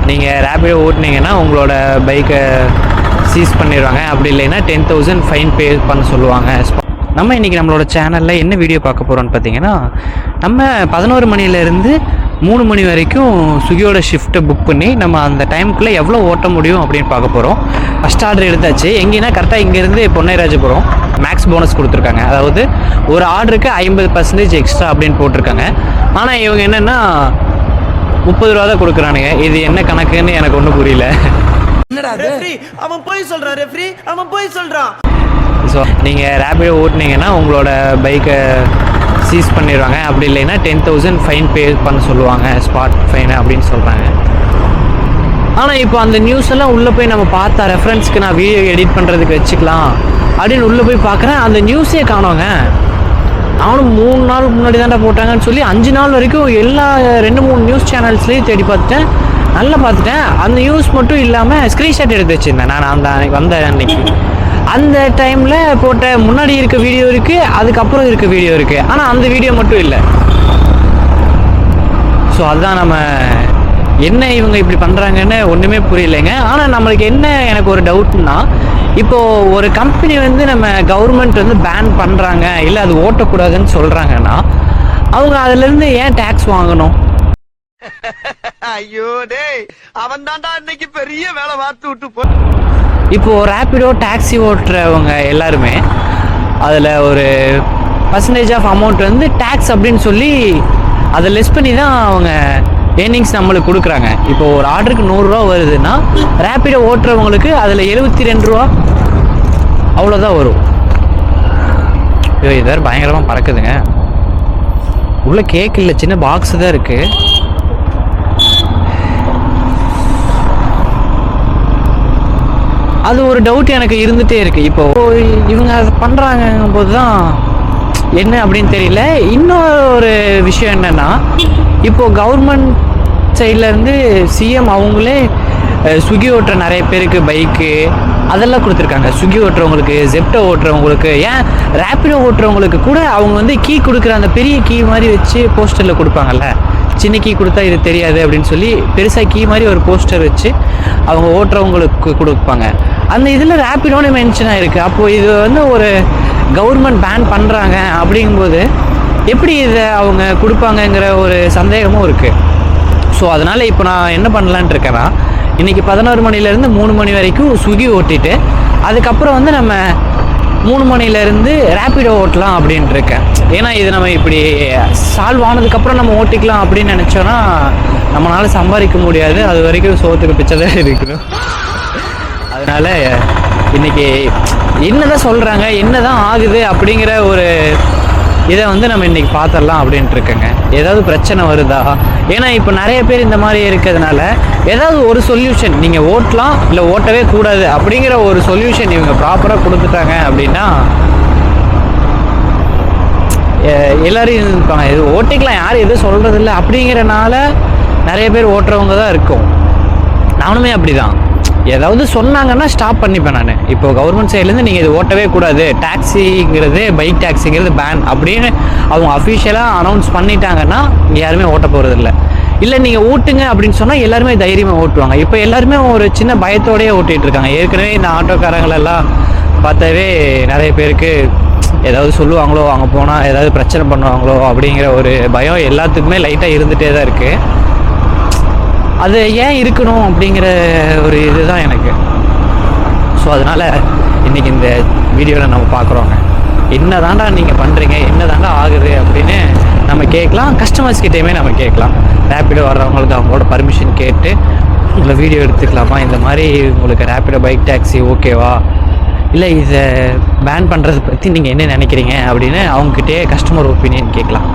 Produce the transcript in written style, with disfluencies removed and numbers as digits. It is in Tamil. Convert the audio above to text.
நீங்கள் ரேபிடோ ஓட்டுனீங்கன்னா உங்களோட பைக்கை சீஸ் பண்ணிடுவாங்க. அப்படி இல்லைன்னா 10,000 ஃபைன் பே பண்ண சொல்லுவாங்க. நம்ம இன்றைக்கி நம்மளோட சேனலில் என்ன வீடியோ பார்க்க போகிறோன்னு பார்த்தீங்கன்னா, நம்ம 11 மணிலேருந்து 3 மணி வரைக்கும் ஸ்விக்கியோட ஷிஃப்ட்டை புக் பண்ணி நம்ம அந்த டைமுக்குள்ளே எவ்வளோ ஓட்ட முடியும் அப்படின்னு பார்க்க போகிறோம். ஃபஸ்ட் ஆர்டர் எடுத்தாச்சு. எங்கேன்னா கரெக்டாக இங்கேருந்து பொன்னைராஜபுரம் மேக்ஸ் போனஸ் கொடுத்துருக்காங்க. அதாவது ஒரு ஆர்டருக்கு 50% எக்ஸ்ட்ரா அப்படின்னு போட்டிருக்காங்க. ஆனால் இவங்க என்னென்னா 30 ரூபா தான் கொடுக்குறானுங்க. இது என்ன கணக்குன்னு எனக்கு ஒன்றும் புரியல. அவன் போய் சொல்கிறான் ரெஃப்ரி, அவன் போய் சொல்கிறான். ஸோ நீங்கள் ரேபிடோ ஓட்டுனீங்கன்னா உங்களோட பைக்கை சீஸ் பண்ணிடுவாங்க. அப்படி இல்லைன்னா 10,000 ஃபைன் பே பண்ண சொல்லுவாங்க, ஸ்பாட் ஃபைனு அப்படின்னு சொல்கிறாங்க. ஆனால் இப்போ அந்த நியூஸ் எல்லாம் உள்ளே போய் நம்ம பார்த்தா ரெஃபரன்ஸ்க்கு நான் வீடியோ எடிட் பண்ணுறதுக்கு வச்சுக்கலாம் அப்படின்னு உள்ளே போய் பார்க்குறேன். அந்த நியூஸே காணோங்க. நானும் 3 நாள் முன்னாடி தாண்டா போட்டாங்கன்னு சொல்லி 5 நாள் வரைக்கும் எல்லா 2-3 நியூஸ் சேனல்ஸ்லேயும் தேடி பார்த்துட்டேன். நல்லா பார்த்துட்டேன். அந்த நியூஸ் மட்டும் இல்லாமல் ஸ்க்ரீன்ஷாட் எடுத்து வச்சுருந்தேன் நான் அந்த வந்த அன்னைக்கு. அந்த டைமில் போட்ட முன்னாடி இருக்க வீடியோ இருக்குது, அதுக்கப்புறம் இருக்க வீடியோ இருக்குது. ஆனால் அந்த வீடியோ மட்டும் இல்லை. ஸோ அதுதான் நம்ம என்ன இவங்க இப்படி பண்ணுறாங்கன்னு ஒன்றுமே புரியலைங்க. ஆனால் நம்மளுக்கு என்ன எனக்கு ஒரு டவுட்னா, இப்போது ஒரு கம்பெனி வந்து நம்ம கவர்மெண்ட் வந்து பேன் பண்ணுறாங்க, இல்லை அது ஓட்டக்கூடாதுன்னு சொல்கிறாங்கன்னா அவங்க அதுலேருந்து ஏன் டேக்ஸ் வாங்கணும்? ஐயோ டேய், அவன் தான்டா இன்னைக்கு பெரிய வேலை பார்த்து விட்டு போ. இப்போது ரேப்பிடோ டாக்ஸி ஓட்டுறவங்க எல்லாருமே அதில் ஒரு பர்சன்டேஜ் ஆஃப் அமௌண்ட் வந்து டேக்ஸ் அப்படின்னு சொல்லி அதை லெஸ் பண்ணி தான் அவங்க ஏர்னிங்ஸ் நம்மளுக்கு கொடுக்குறாங்க. இப்போது ஒரு ஆர்டருக்கு 100 ரூபா வருதுன்னா ரேப்பிடோ ஓட்டுறவங்களுக்கு அதில் 72 ரூபா அவ்வளோதான் வரும். ஐயோ, இது வேறு பயங்கரமாக பறக்குதுங்க. உள்ள கேக் இல்லை, சின்ன பாக்ஸ் தான் இருக்குது. அது ஒரு டவுட் எனக்கு இருந்துகிட்டே இருக்குது. இப்போது இவங்க அதை பண்ணுறாங்க போது தான் என்ன அப்படின்னு தெரியல. இன்னொரு விஷயம் என்னென்னா, இப்போது கவர்மெண்ட் சைட்லேருந்து சிஎம் அவங்களே ஸ்விக்கி ஓட்டுற நிறைய பேருக்கு பைக்கு அதெல்லாம் கொடுத்துருக்காங்க. ஸ்விக்கி ஓட்டுறவங்களுக்கு, ஜெப்டோ ஓட்டுறவங்களுக்கு, ஏன் ரேப்பிடோ ஓட்டுறவங்களுக்கு கூட அவங்க வந்து கீ கொடுக்குற அந்த பெரிய கீ மாதிரி வச்சு போஸ்டரில் கொடுப்பாங்கல்ல. சின்ன கீ கொடுத்தா இது தெரியாது அப்படின்னு சொல்லி பெருசாக கீ மாதிரி ஒரு போஸ்டர் வச்சு அவங்க ஓட்டுறவங்களுக்கு கொடுப்பாங்க. அந்த இதில் ரேப்பிடோன்னு மென்ஷன் ஆகிருக்கு. அப்போது இது வந்து ஒரு கவர்மெண்ட் பேன் பண்ணுறாங்க அப்படிங்கும்போது எப்படி இதை அவங்க கொடுப்பாங்கங்கிற ஒரு சந்தேகமும் இருக்குது. ஸோ அதனால் இப்போ நான் என்ன பண்ணலான்ட்டு இருக்கேன்னா, இன்றைக்கி 11 மணிலேருந்து 3 மணி வரைக்கும் ஸ்விக்கி ஓட்டிட்டு அதுக்கப்புறம் வந்து நம்ம 3 மணிலேருந்து ரேப்பிடோ ஓட்டலாம் அப்படின்ட்டு இருக்கேன். ஏன்னா இது நம்ம இப்படி சால்வ் ஆனதுக்கப்புறம் நம்ம ஓட்டிக்கலாம் அப்படின்னு நினச்சோன்னா நம்மளால் சம்பாதிக்க முடியாது. அது வரைக்கும் சோத்துக்கு பிச்சை தான் இருக்கணும். அதனால் இன்றைக்கி என்ன தான் சொல்கிறாங்க, என்ன தான் ஆகுது அப்படிங்கிற ஒரு இதை வந்து நம்ம இன்றைக்கி பார்த்துடலாம் அப்படின்ட்டு இருக்கேங்க. ஏதாவது பிரச்சனை வருதா? ஏன்னா இப்போ நிறைய பேர் இந்த மாதிரி இருக்கிறதுனால ஏதாவது ஒரு சொல்யூஷன், நீங்கள் ஓட்டலாம் இல்லை ஓட்டவே கூடாது அப்படிங்கிற ஒரு சொல்யூஷன் இவங்க ப்ராப்பராக கொடுத்துட்டாங்க அப்படின்னா எல்லோரும் இருப்பாங்க. இது ஓட்டிக்கலாம், யாரும் எதுவும் சொல்கிறதில்ல அப்படிங்கிறனால நிறைய பேர் ஓட்டுறவங்க தான் இருக்கும். நானுமே அப்படி தான். ஏதாவது சொன்னாங்கன்னா ஸ்டாப் பண்ணிப்பேன் நான். இப்போ கவர்மெண்ட் சைட்லேருந்து நீங்கள் இது ஓட்டவே கூடாது, டாக்ஸிங்கிறது, பைக் டாக்ஸிங்கிறது பேன் அப்படின்னு அவங்க அஃபிஷியலாக அனௌன்ஸ் பண்ணிட்டாங்கன்னா இங்கே யாருமே ஓட்ட போகிறதில்ல. இல்லை நீங்கள் ஓட்டுங்க அப்படின்னு சொன்னால் எல்லாருமே தைரியமாக ஓட்டுவாங்க. இப்போ எல்லாருமே ஒரு சின்ன பயத்தோடையே ஓட்டிகிட்டு இருக்காங்க. ஏற்கனவே இந்த ஆட்டோக்காரங்களெல்லாம் பார்த்தாவே நிறைய பேருக்கு ஏதாவது சொல்லுவாங்களோ, அங்கே போனால் ஏதாவது பிரச்சனை பண்ணுவாங்களோ அப்படிங்கிற ஒரு பயம் எல்லாத்துக்குமே லைட்டாக இருந்துகிட்டே தான் இருக்குது. அது ஏன் இருக்கணும் அப்படிங்கிற ஒரு இதுதான் எனக்கு. ஸோ அதனால் இன்றைக்கி இந்த வீடியோவில் நம்ம பார்க்குறோங்க, என்ன தாண்டா நீங்கள் பண்ணுறீங்க, என்ன தாண்டா ஆகுது அப்படின்னு நம்ம கேட்கலாம். கஸ்டமர்ஸ் கிட்டேயுமே நம்ம கேட்கலாம். ரேப்பிடோ வர்றவங்களுக்கு அவங்களோட பர்மிஷன் கேட்டு உங்களை வீடியோ எடுத்துக்கலாமா, இந்த மாதிரி உங்களுக்கு ரேப்பிடோ பைக் டாக்ஸி ஓகேவா, இல்லை இதை பேன் பண்ணுறதை பற்றி நீங்கள் என்ன நினைக்கிறீங்க அப்படின்னு அவங்ககிட்டயே கஸ்டமர் ஒப்பீனியன் கேட்கலாம்.